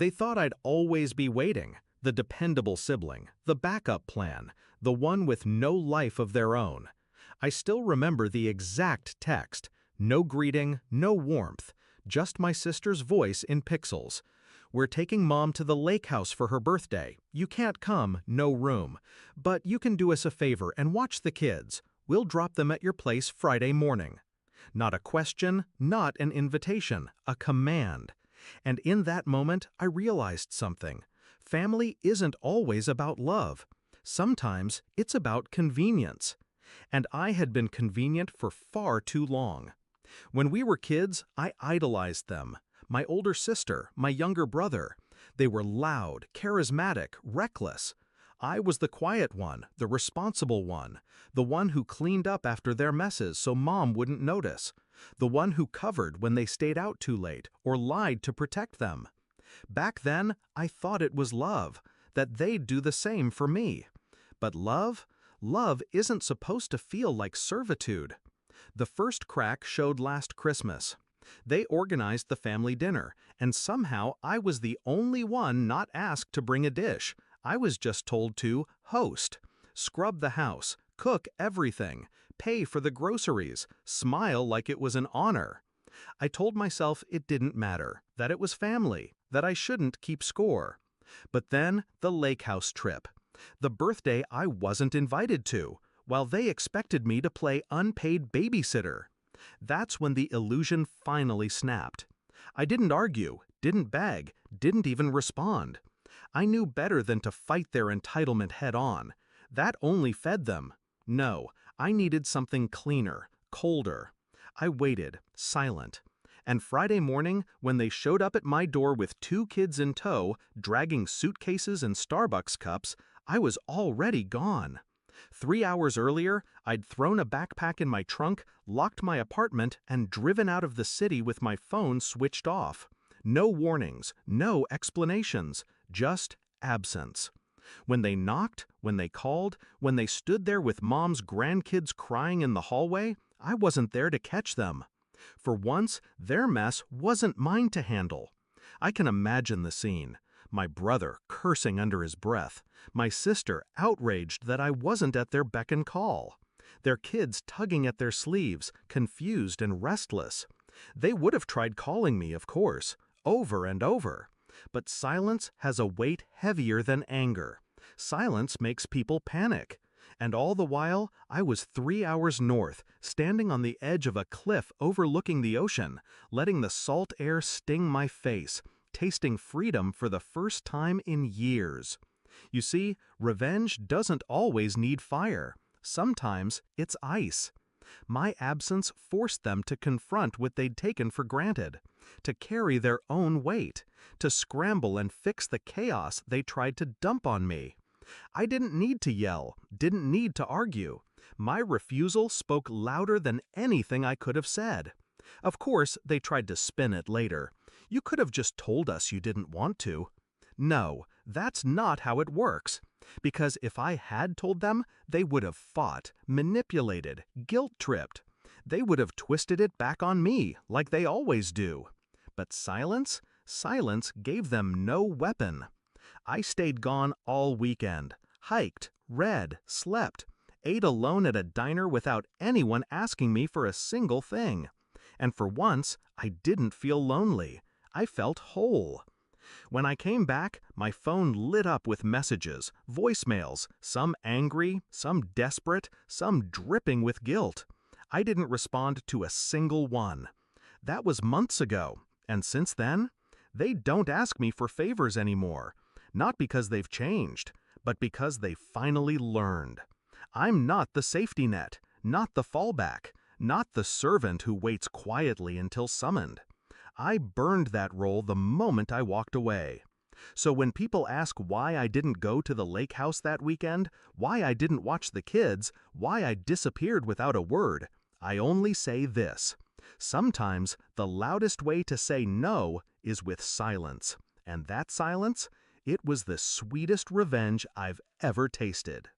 They thought I'd always be waiting, the dependable sibling, the backup plan, the one with no life of their own. I still remember the exact text: no greeting, no warmth, just my sister's voice in pixels. "We're taking Mom to the lake house for her birthday. You can't come, no room. But you can do us a favor and watch the kids. We'll drop them at your place Friday morning." Not a question, not an invitation, a command. And in that moment, I realized something. Family isn't always about love. Sometimes it's about convenience. And I had been convenient for far too long. When we were kids, I idolized them. My older sister, my younger brother. They were loud, charismatic, reckless. I was the quiet one, the responsible one, the one who cleaned up after their messes so Mom wouldn't notice, the one who covered when they stayed out too late or lied to protect them. Back then, I thought it was love, that they'd do the same for me. But love isn't supposed to feel like servitude. The first crack showed last Christmas. They organized the family dinner, and somehow I was the only one not asked to bring a dish. I was just told to host, scrub the house, cook everything, pay for the groceries, smile like it was an honor. I told myself it didn't matter, that it was family, that I shouldn't keep score. But then the lake house trip. The birthday I wasn't invited to, while they expected me to play unpaid babysitter. That's when the illusion finally snapped. I didn't argue, didn't beg, didn't even respond. I knew better than to fight their entitlement head-on. That only fed them. No, I needed something cleaner, colder. I waited, silent. And Friday morning, when they showed up at my door with 2 kids in tow, dragging suitcases and Starbucks cups, I was already gone. 3 hours earlier, I'd thrown a backpack in my trunk, locked my apartment, and driven out of the city with my phone switched off. No warnings, no explanations, just absence. When they knocked, when they called, when they stood there with Mom's grandkids crying in the hallway, I wasn't there to catch them. For once, their mess wasn't mine to handle. I can imagine the scene. My brother cursing under his breath, my sister outraged that I wasn't at their beck and call, their kids tugging at their sleeves, confused and restless. They would have tried calling me, of course, over and over. But silence has a weight heavier than anger. Silence makes people panic. And all the while, I was 3 hours north, standing on the edge of a cliff overlooking the ocean, letting the salt air sting my face, tasting freedom for the first time in years. You see, revenge doesn't always need fire. Sometimes it's ice. My absence forced them to confront what they'd taken for granted, to carry their own weight, to scramble and fix the chaos they tried to dump on me. I didn't need to yell, didn't need to argue. My refusal spoke louder than anything I could have said. Of course, they tried to spin it later. You could have just told us you didn't want to. No, that's not how it works. Because if I had told them, they would have fought, manipulated, guilt-tripped. They would have twisted it back on me, like they always do. But silence? Silence gave them no weapon. I stayed gone all weekend, hiked, read, slept, ate alone at a diner without anyone asking me for a single thing. And for once, I didn't feel lonely. I felt whole. When I came back, my phone lit up with messages, voicemails, some angry, some desperate, some dripping with guilt. I didn't respond to a single one. That was months ago, and since then, they don't ask me for favors anymore. Not because they've changed, but because they finally learned. I'm not the safety net, not the fallback, not the servant who waits quietly until summoned. I burned that role the moment I walked away. So when people ask why I didn't go to the lake house that weekend, why I didn't watch the kids, why I disappeared without a word, I only say this: sometimes the loudest way to say no is with silence. And that silence, it was the sweetest revenge I've ever tasted.